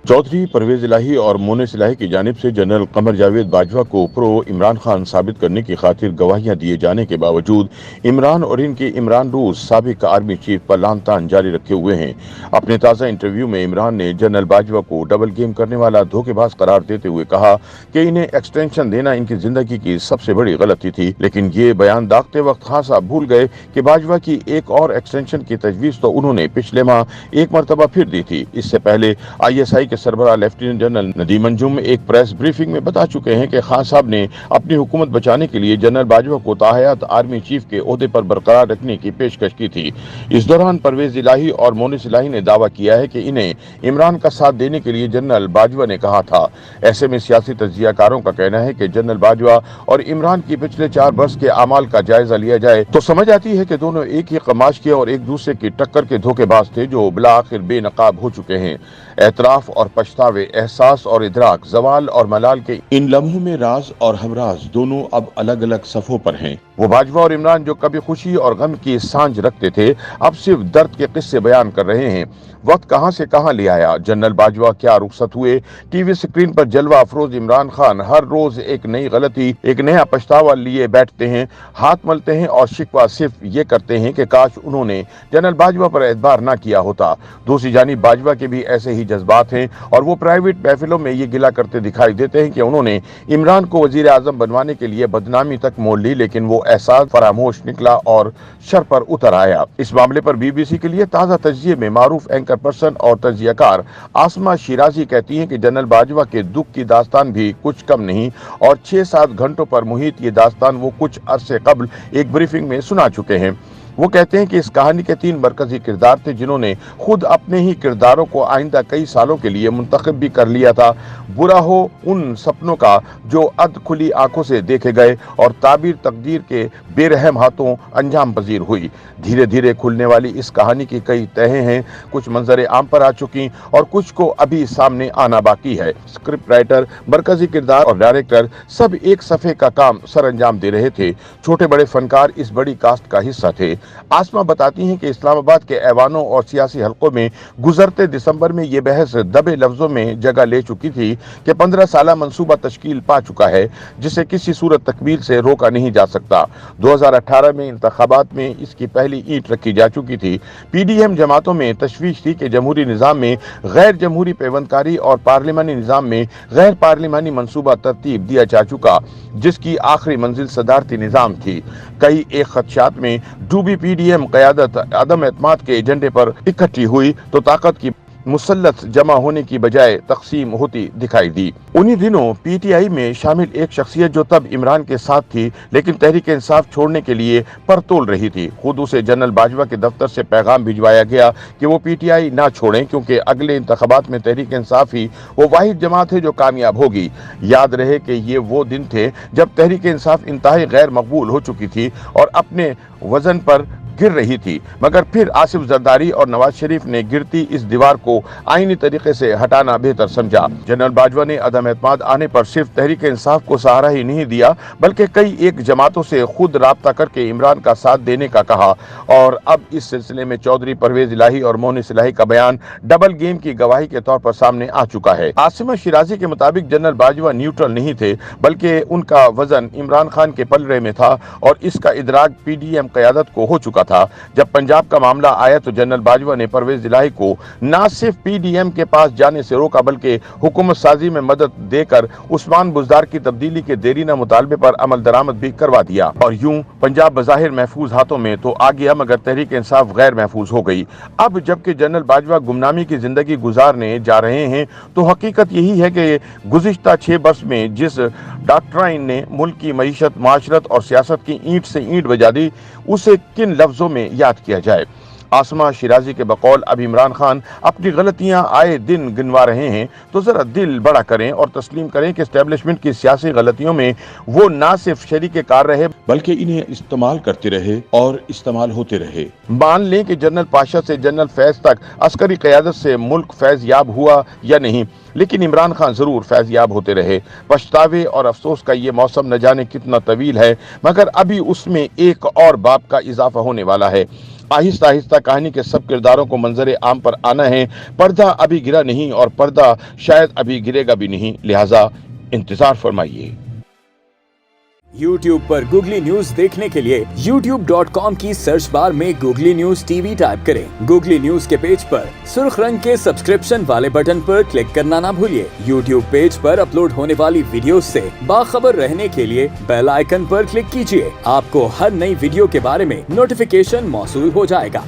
चौधरी परवेज इलाही और मोनिस इलाही की जानिब से जनरल कमर जावेद बाजवा को प्रो इमरान खान साबित करने की खातिर गवाहियां दिए जाने के बावजूद इमरान और इनके इमरान रूस साबिक आर्मी चीफ पर लानतान जारी रखे हुए हैं। अपने ताज़ा इंटरव्यू में इमरान ने जनरल बाजवा को डबल गेम करने वाला धोखेबाज करार देते हुए कहा कि इन्हें एक्सटेंशन देना इनकी जिंदगी की सबसे बड़ी गलती थी। लेकिन ये बयान दागते वक्त खान साहब भूल गए कि बाजवा की एक और एक्सटेंशन की तजवीज़ तो उन्होंने पिछले माह एक मरतबा फिर दी थी। इससे पहले ISI के सरबराह लेफ्टिनेंट जनरल नदीम अंजुम एक प्रेस ब्रीफिंग में बता चुके हैं कि खान साहब ने अपनी हुकूमत बचाने के लिए जनरल बाजवा को ताहयात आर्मी चीफ के ओहदे पर बरकरार रखने की पेशकश की थी। इस दौरान परवेज इलाही और मोनिस इलाही ने दावा किया है कि इन्हें इमरान का साथ देने के लिए जनरल बाजवा ने कहा था। ऐसे में सियासी तज्जियाकारों का कहना है कि जनरल बाजवा और इमरान की पिछले 4 बरस के अमाल का जायजा लिया जाए तो समझ आती है कि दोनों एक ही कमाश के और एक दूसरे की टक्कर के धोखेबाज थे जो बिला आखिर बेनकाब हो चुके हैं। एतराफ और पछतावे, एहसास और इदराक, जवाल और मलाल के इन लम्हों में राज और हमराज दोनों अब अलग अलग सफ़ों पर हैं। वो बाजवा और इमरान जो कभी खुशी और गम की सांझ रखते थे अब सिर्फ दर्द के किस्से बयान कर रहे हैं। वक्त कहां से कहां ले आया। जनरल बाजवा क्या रुखसत हुए। टीवी स्क्रीन पर जलवा अफरोज इमरान खान हर रोज एक नई गलती, एक नया पछतावा लिए बैठते हैं, हाथ मलते हैं और शिकवा सिर्फ ये करते हैं कि काश उन्होंने जनरल बाजवा पर एतबार ना किया होता। दूसरी जानिब बाजवा के भी ऐसे ही जज्बात हैं और वो प्राइवेट महफिलों में ये गिला करते दिखाई देते हैं कि उन्होंने इमरान को वजीर आजम बनवाने के लिए बदनामी तक मोल ली, लेकिन वो एहसास फरामोश निकला और शर पर उतर आया। इस मामले पर BBC के लिए ताज़ा तजिए में मारूफ एंकर पर्सन और तजियाकार आसमा शिराजी कहती हैं कि जनरल बाजवा के दुख की दास्तान भी कुछ कम नहीं और 6-7 घंटों पर मुहित ये दास्तान वो कुछ अरसे कबल एक ब्रीफिंग में सुना चुके हैं। वो कहते हैं कि इस कहानी के 3 मरकजी किरदार थे जिन्होंने खुद अपने ही किरदारों को आइंदा कई सालों के लिए मुंतखब भी कर लिया था। बुरा हो उन सपनों का जो अध खुली आंखों से देखे गए और ताबीर तकदीर के बेरहम हाथों अंजाम पजीर हुई। धीरे धीरे खुलने वाली इस कहानी की कई तहें हैं, कुछ मंजर आम पर आ चुकी और कुछ को अभी सामने आना बाकी है। स्क्रिप्ट राइटर, मरकजी किरदार और डायरेक्टर सब एक सफ़े का काम सर अंजाम दे रहे थे। छोटे बड़े फनकार इस बड़ी कास्ट का हिस्सा थे। आसमा बताती हैं कि इस्लामाबाद के ऐवानों और सियासी हलकों में गुजरते दिसंबर में ये बहस दबे लफ्जों में जगह ले चुकी थी कि 15 साला मंसूबा तश्कील पा चुका है जिसे किसी सूरत तकमील से रोका नहीं जा सकता। 2018 में इंतखाबात में इसकी पहली ईंट रखी जा चुकी थी। PDM जमातों में तशवीश थी कि जमहूरी निज़ाम में गैर जमहूरी पेवंदकारी और पार्लिमानी निज़ाम में गैर पार्लिमानी मंसूबा तरतीब दिया जा चुका जिसकी आखिरी मंजिल सदारती निज़ाम थी। कई एक खदशात में डूबी PDM क़यादत अदम एतमाद के एजेंडे पर इकट्ठी हुई तो ताकत की मुसल्लत जमा होने की बजाय तकसीम होती दिखाई दी। उन्हीं दिनों PTI में शामिल एक शख्सियत जो तब इमरान के साथ थी लेकिन तहरीक इंसाफ छोड़ने के लिए पर तोल रही थी, खुद उसे जनरल बाजवा के दफ्तर से पैगाम भिजवाया गया कि वो PTI ना छोड़ें क्योंकि अगले इंतखाबात में तहरीक इंसाफ ही वो वाहिद जमात है जो कामयाब होगी। याद रहे कि ये वो दिन थे जब तहरीक इंसाफ इंतहाई गैर मकबूल हो चुकी थी और अपने वजन पर गिर रही थी, मगर फिर आसिफ जरदारी और नवाज शरीफ ने गिरती इस दीवार को आईनी तरीके से हटाना बेहतर समझा। जनरल बाजवा ने अदम एतमाद आने पर सिर्फ तहरीक इंसाफ को सहारा ही नहीं दिया बल्कि कई एक जमातों से खुद राब्ता करके इमरान का साथ देने का कहा और अब इस सिलसिले में चौधरी परवेज इलाही और मोनिस इलाही का बयान डबल गेम की गवाही के तौर पर सामने आ चुका है। आसिमा शिराजी के मुताबिक जनरल बाजवा न्यूट्रल नहीं थे बल्कि उनका वजन इमरान खान के पलड़े में था और इसका इदराक PDM क़यादत को हो चुका था। जब पंजाब का मामला आया तो जनरल बाजवा ने परवेज इलाही को न सिर्फ PDM के पास जाने से रोका बल्कि हुकूमत साजी में मदद देकर उस्मान बुज़दार की तब्दीली के देरीना मुतालबे पर अमल दरामद भी करवा दिया और यूं पंजाब बज़ाहिर महफूज हाथों में तो आ गया मगर तहरीक इंसाफ गैर महफूज हो गई। अब जबकि जनरल बाजवा गुमनामी की जिंदगी गुजारने जा रहे हैं तो हकीकत यही है कि गुज़िश्ता 6 बरस में जिस डॉक्ट्राइन ने मुल्क की मईशत, माशरत और सियासत की ईंट से ईंट बजा दी उसे किन लफ्जों में याद किया जाए। आसमा शिराजी के बकौल अब इमरान खान अपनी गलतियां आए दिन गिनवा रहे हैं तो जरा दिल बड़ा करें और तस्लीम करें कि एस्टेब्लिशमेंट की सियासी गलतियों में वो ना सिर्फ शरीक कार रहे बल्कि इन्हें इस्तेमाल करते रहे और इस्तेमाल होते रहे। मान लें कि जनरल पाशा से जनरल फैज तक अस्करी क़यादत से मुल्क फैज याब हुआ या नहीं, लेकिन इमरान खान जरूर फैज याब होते रहे। पछतावे और अफसोस का ये मौसम न जाने कितना तवील है मगर अभी उसमें एक और बाब का इजाफा होने वाला है। आहिस्ता आहिस्ता कहानी के सब किरदारों को मंजर आम पर आना है। पर्दा अभी गिरा नहीं और पर्दा शायद अभी गिरेगा भी नहीं, लिहाजा इंतजार फरमाइए। YouTube पर गूगली न्यूज देखने के लिए youtube.com की सर्च बार में गूगली न्यूज टीवी टाइप करें। गूगली न्यूज के पेज पर सुर्ख रंग के सब्सक्रिप्शन वाले बटन पर क्लिक करना ना भूलिए। YouTube पेज पर अपलोड होने वाली वीडियो से बाखबर रहने के लिए बेल आइकन पर क्लिक कीजिए। आपको हर नई वीडियो के बारे में नोटिफिकेशन मौसूल हो जाएगा।